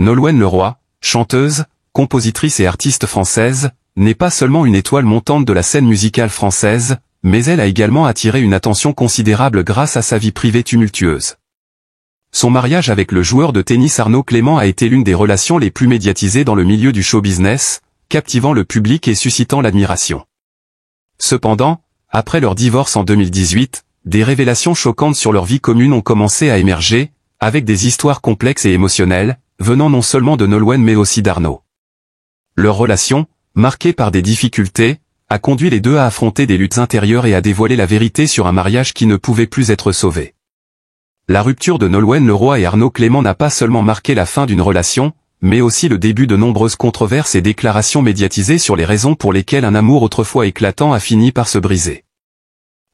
Nolwenn Leroy, chanteuse, compositrice et artiste française, n'est pas seulement une étoile montante de la scène musicale française, mais elle a également attiré une attention considérable grâce à sa vie privée tumultueuse. Son mariage avec le joueur de tennis Arnaud Clément a été l'une des relations les plus médiatisées dans le milieu du show business, captivant le public et suscitant l'admiration. Cependant, après leur divorce en 2018, des révélations choquantes sur leur vie commune ont commencé à émerger, avec des histoires complexes et émotionnelles, venant non seulement de Nolwenn mais aussi d'Arnaud. Leur relation, marquée par des difficultés, a conduit les deux à affronter des luttes intérieures et à dévoiler la vérité sur un mariage qui ne pouvait plus être sauvé. La rupture de Nolwenn Leroy et Arnaud Clément n'a pas seulement marqué la fin d'une relation, mais aussi le début de nombreuses controverses et déclarations médiatisées sur les raisons pour lesquelles un amour autrefois éclatant a fini par se briser.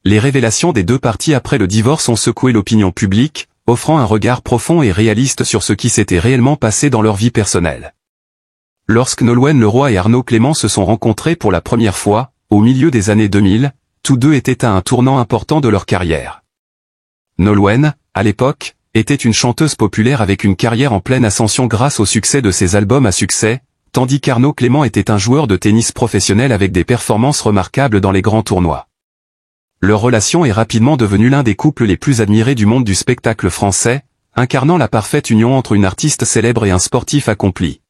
Les révélations des deux parties après le divorce ont secoué l'opinion publique, offrant un regard profond et réaliste sur ce qui s'était réellement passé dans leur vie personnelle. Lorsque Nolwenn Leroy et Arnaud Clément se sont rencontrés pour la première fois, au milieu des années 2000, tous deux étaient à un tournant important de leur carrière. Nolwenn, à l'époque, était une chanteuse populaire avec une carrière en pleine ascension grâce au succès de ses albums à succès, tandis qu'Arnaud Clément était un joueur de tennis professionnel avec des performances remarquables dans les grands tournois. Leur relation est rapidement devenue l'un des couples les plus admirés du monde du spectacle français, incarnant la parfaite union entre une artiste célèbre et un sportif accompli.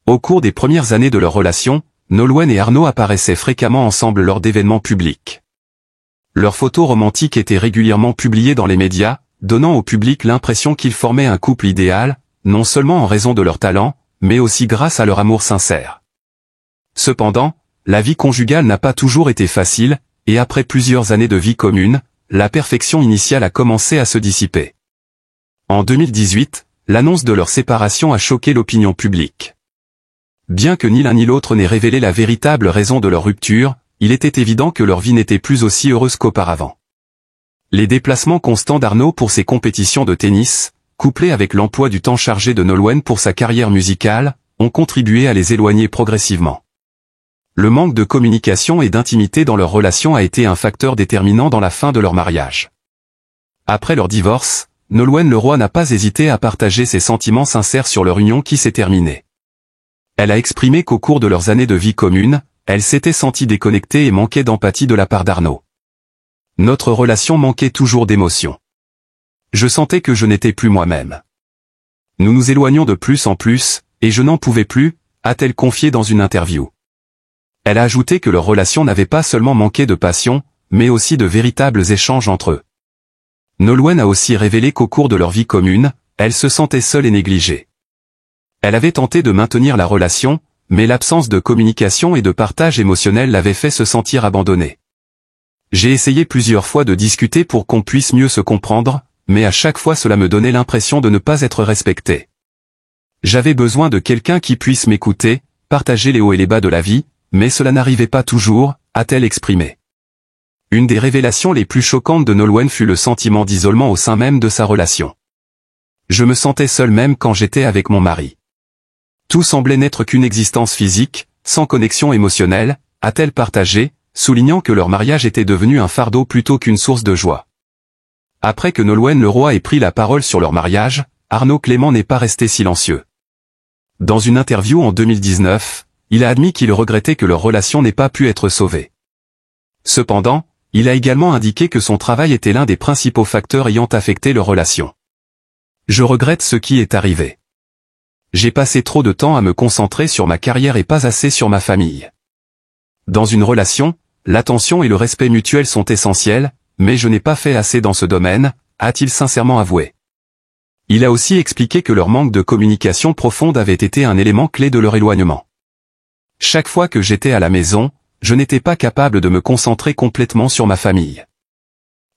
Au cours des premières années de leur relation, Nolwenn et Arnaud apparaissaient fréquemment ensemble lors d'événements publics. Leurs photos romantiques étaient régulièrement publiées dans les médias, donnant au public l'impression qu'ils formaient un couple idéal, non seulement en raison de leur talent, mais aussi grâce à leur amour sincère. Cependant, la vie conjugale n'a pas toujours été facile, et après plusieurs années de vie commune, la perfection initiale a commencé à se dissiper. En 2018, l'annonce de leur séparation a choqué l'opinion publique. Bien que ni l'un ni l'autre n'ait révélé la véritable raison de leur rupture, il était évident que leur vie n'était plus aussi heureuse qu'auparavant. Les déplacements constants d'Arnaud pour ses compétitions de tennis, couplés avec l'emploi du temps chargé de Nolwenn pour sa carrière musicale, ont contribué à les éloigner progressivement. Le manque de communication et d'intimité dans leur relation a été un facteur déterminant dans la fin de leur mariage. Après leur divorce, Nolwenn Leroy n'a pas hésité à partager ses sentiments sincères sur leur union qui s'est terminée. Elle a exprimé qu'au cours de leurs années de vie commune, elle s'était sentie déconnectée et manquait d'empathie de la part d'Arnaud. Notre relation manquait toujours d'émotion. Je sentais que je n'étais plus moi-même. Nous nous éloignions de plus en plus, et je n'en pouvais plus, a-t-elle confié dans une interview. Elle a ajouté que leur relation n'avait pas seulement manqué de passion, mais aussi de véritables échanges entre eux. Nolwenn a aussi révélé qu'au cours de leur vie commune, elle se sentait seule et négligée. Elle avait tenté de maintenir la relation, mais l'absence de communication et de partage émotionnel l'avait fait se sentir abandonnée. J'ai essayé plusieurs fois de discuter pour qu'on puisse mieux se comprendre, mais à chaque fois cela me donnait l'impression de ne pas être respecté. J'avais besoin de quelqu'un qui puisse m'écouter, partager les hauts et les bas de la vie, mais cela n'arrivait pas toujours, a-t-elle exprimé. Une des révélations les plus choquantes de Nolwenn fut le sentiment d'isolement au sein même de sa relation. Je me sentais seule même quand j'étais avec mon mari. Tout semblait n'être qu'une existence physique, sans connexion émotionnelle, a-t-elle partagé, soulignant que leur mariage était devenu un fardeau plutôt qu'une source de joie. Après que Nolwenn Leroy ait pris la parole sur leur mariage, Arnaud Clément n'est pas resté silencieux. Dans une interview en 2019, il a admis qu'il regrettait que leur relation n'ait pas pu être sauvée. Cependant, il a également indiqué que son travail était l'un des principaux facteurs ayant affecté leur relation. Je regrette ce qui est arrivé. J'ai passé trop de temps à me concentrer sur ma carrière et pas assez sur ma famille. Dans une relation, l'attention et le respect mutuel sont essentiels, mais je n'ai pas fait assez dans ce domaine, a-t-il sincèrement avoué. Il a aussi expliqué que leur manque de communication profonde avait été un élément clé de leur éloignement. Chaque fois que j'étais à la maison, je n'étais pas capable de me concentrer complètement sur ma famille.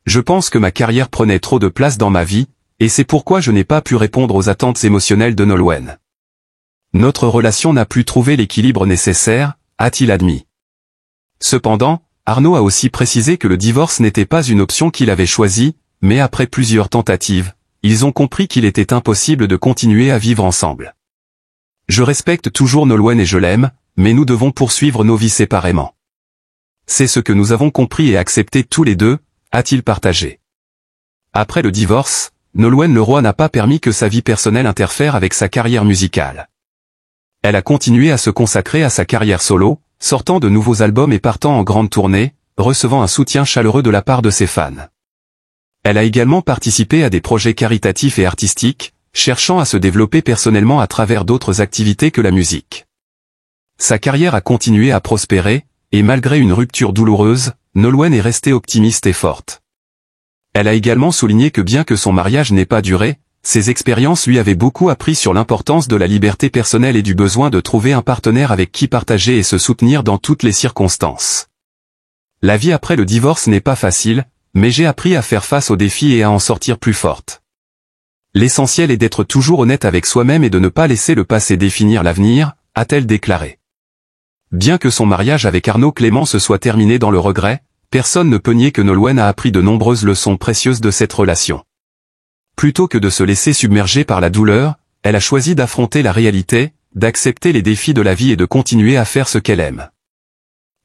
Je pense que ma carrière prenait trop de place dans ma vie, et c'est pourquoi je n'ai pas pu répondre aux attentes émotionnelles de Nolwenn. Notre relation n'a plus trouvé l'équilibre nécessaire, a-t-il admis. Cependant, Arnaud a aussi précisé que le divorce n'était pas une option qu'il avait choisie, mais après plusieurs tentatives, ils ont compris qu'il était impossible de continuer à vivre ensemble. Je respecte toujours Nolwenn et je l'aime, mais nous devons poursuivre nos vies séparément. C'est ce que nous avons compris et accepté tous les deux, a-t-il partagé. Après le divorce, Nolwenn Leroy n'a pas permis que sa vie personnelle interfère avec sa carrière musicale. Elle a continué à se consacrer à sa carrière solo, sortant de nouveaux albums et partant en grande tournée, recevant un soutien chaleureux de la part de ses fans. Elle a également participé à des projets caritatifs et artistiques, cherchant à se développer personnellement à travers d'autres activités que la musique. Sa carrière a continué à prospérer, et malgré une rupture douloureuse, Nolwenn est restée optimiste et forte. Elle a également souligné que bien que son mariage n'ait pas duré, ses expériences lui avaient beaucoup appris sur l'importance de la liberté personnelle et du besoin de trouver un partenaire avec qui partager et se soutenir dans toutes les circonstances. La vie après le divorce n'est pas facile, mais j'ai appris à faire face aux défis et à en sortir plus forte. L'essentiel est d'être toujours honnête avec soi-même et de ne pas laisser le passé définir l'avenir, a-t-elle déclaré. Bien que son mariage avec Arnaud Clément se soit terminé dans le regret, personne ne peut nier que Nolwenn a appris de nombreuses leçons précieuses de cette relation. Plutôt que de se laisser submerger par la douleur, elle a choisi d'affronter la réalité, d'accepter les défis de la vie et de continuer à faire ce qu'elle aime.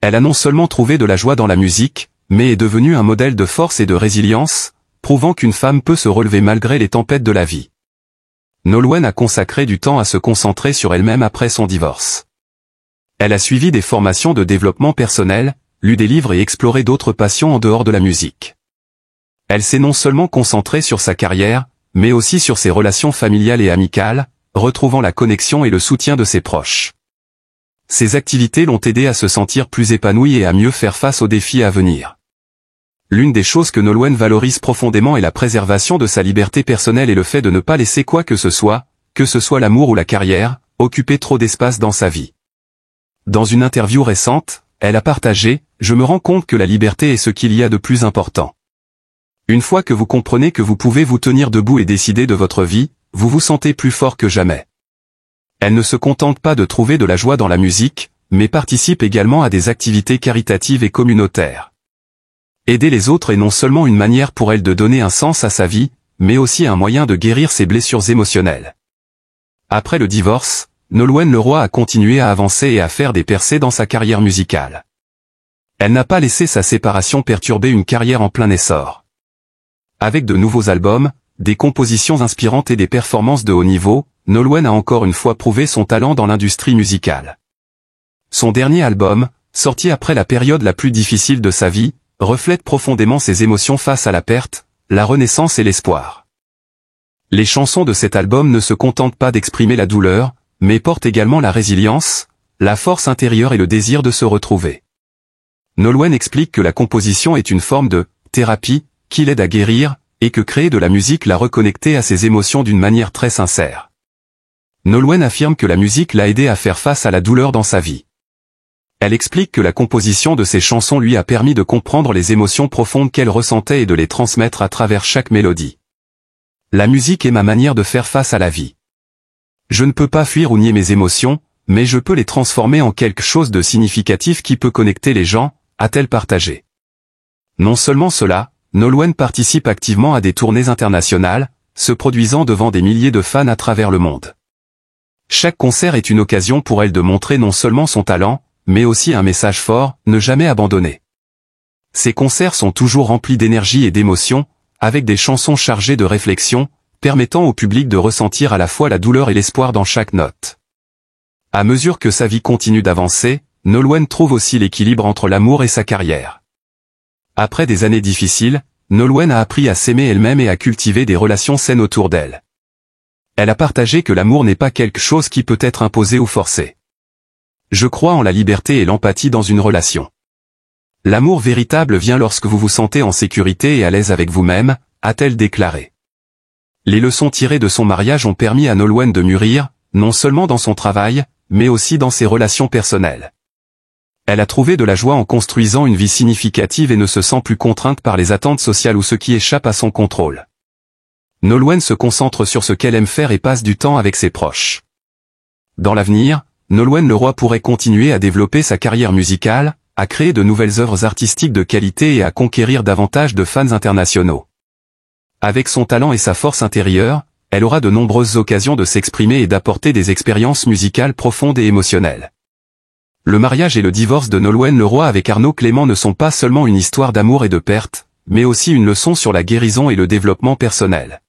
Elle a non seulement trouvé de la joie dans la musique, mais est devenue un modèle de force et de résilience, prouvant qu'une femme peut se relever malgré les tempêtes de la vie. Nolwenn a consacré du temps à se concentrer sur elle-même après son divorce. Elle a suivi des formations de développement personnel, lu des livres et exploré d'autres passions en dehors de la musique. Elle s'est non seulement concentrée sur sa carrière, mais aussi sur ses relations familiales et amicales, retrouvant la connexion et le soutien de ses proches. Ces activités l'ont aidée à se sentir plus épanouie et à mieux faire face aux défis à venir. L'une des choses que Nolwenn valorise profondément est la préservation de sa liberté personnelle et le fait de ne pas laisser quoi que ce soit l'amour ou la carrière, occuper trop d'espace dans sa vie. Dans une interview récente, elle a partagé « Je me rends compte que la liberté est ce qu'il y a de plus important. Une fois que vous comprenez que vous pouvez vous tenir debout et décider de votre vie, vous vous sentez plus fort que jamais. » Elle ne se contente pas de trouver de la joie dans la musique, mais participe également à des activités caritatives et communautaires. Aider les autres est non seulement une manière pour elle de donner un sens à sa vie, mais aussi un moyen de guérir ses blessures émotionnelles. Après le divorce, Nolwenn Leroy a continué à avancer et à faire des percées dans sa carrière musicale. Elle n'a pas laissé sa séparation perturber une carrière en plein essor. Avec de nouveaux albums, des compositions inspirantes et des performances de haut niveau, Nolwenn a encore une fois prouvé son talent dans l'industrie musicale. Son dernier album, sorti après la période la plus difficile de sa vie, reflète profondément ses émotions face à la perte, la renaissance et l'espoir. Les chansons de cet album ne se contentent pas d'exprimer la douleur, mais portent également la résilience, la force intérieure et le désir de se retrouver. Nolwenn explique que la composition est une forme de thérapie, qui l'aide à guérir, et que créer de la musique l'a reconnecté à ses émotions d'une manière très sincère. Nolwenn affirme que la musique l'a aidé à faire face à la douleur dans sa vie. Elle explique que la composition de ses chansons lui a permis de comprendre les émotions profondes qu'elle ressentait et de les transmettre à travers chaque mélodie. La musique est ma manière de faire face à la vie. Je ne peux pas fuir ou nier mes émotions, mais je peux les transformer en quelque chose de significatif qui peut connecter les gens, a-t-elle partagé. Non seulement cela, Nolwenn participe activement à des tournées internationales, se produisant devant des milliers de fans à travers le monde. Chaque concert est une occasion pour elle de montrer non seulement son talent, mais aussi un message fort, ne jamais abandonner. Ces concerts sont toujours remplis d'énergie et d'émotion, avec des chansons chargées de réflexion, permettant au public de ressentir à la fois la douleur et l'espoir dans chaque note. À mesure que sa vie continue d'avancer, Nolwenn trouve aussi l'équilibre entre l'amour et sa carrière. Après des années difficiles, Nolwenn a appris à s'aimer elle-même et à cultiver des relations saines autour d'elle. Elle a partagé que l'amour n'est pas quelque chose qui peut être imposé ou forcé. Je crois en la liberté et l'empathie dans une relation. L'amour véritable vient lorsque vous vous sentez en sécurité et à l'aise avec vous-même, a-t-elle déclaré. Les leçons tirées de son mariage ont permis à Nolwenn de mûrir, non seulement dans son travail, mais aussi dans ses relations personnelles. Elle a trouvé de la joie en construisant une vie significative et ne se sent plus contrainte par les attentes sociales ou ce qui échappe à son contrôle. Nolwenn se concentre sur ce qu'elle aime faire et passe du temps avec ses proches. Dans l'avenir, Nolwenn Leroy pourrait continuer à développer sa carrière musicale, à créer de nouvelles œuvres artistiques de qualité et à conquérir davantage de fans internationaux. Avec son talent et sa force intérieure, elle aura de nombreuses occasions de s'exprimer et d'apporter des expériences musicales profondes et émotionnelles. Le mariage et le divorce de Nolwenn Leroy avec Arnaud Clément ne sont pas seulement une histoire d'amour et de perte, mais aussi une leçon sur la guérison et le développement personnel.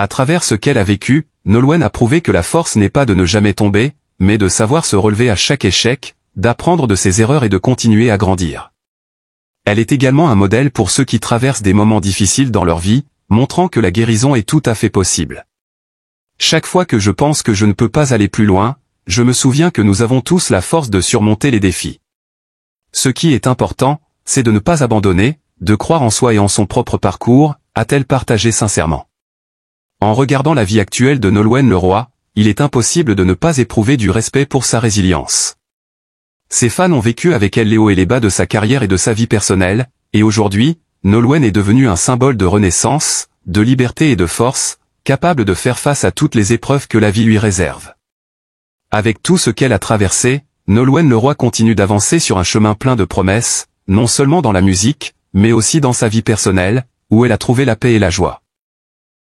À travers ce qu'elle a vécu, Nolwenn a prouvé que la force n'est pas de ne jamais tomber, mais de savoir se relever à chaque échec, d'apprendre de ses erreurs et de continuer à grandir. Elle est également un modèle pour ceux qui traversent des moments difficiles dans leur vie, montrant que la guérison est tout à fait possible. Chaque fois que je pense que je ne peux pas aller plus loin, je me souviens que nous avons tous la force de surmonter les défis. Ce qui est important, c'est de ne pas abandonner, de croire en soi et en son propre parcours, a-t-elle partagé sincèrement. En regardant la vie actuelle de Nolwenn Leroy, il est impossible de ne pas éprouver du respect pour sa résilience. Ses fans ont vécu avec elle les hauts et les bas de sa carrière et de sa vie personnelle, et aujourd'hui, Nolwenn est devenue un symbole de renaissance, de liberté et de force, capable de faire face à toutes les épreuves que la vie lui réserve. Avec tout ce qu'elle a traversé, Nolwenn Leroy continue d'avancer sur un chemin plein de promesses, non seulement dans la musique, mais aussi dans sa vie personnelle, où elle a trouvé la paix et la joie.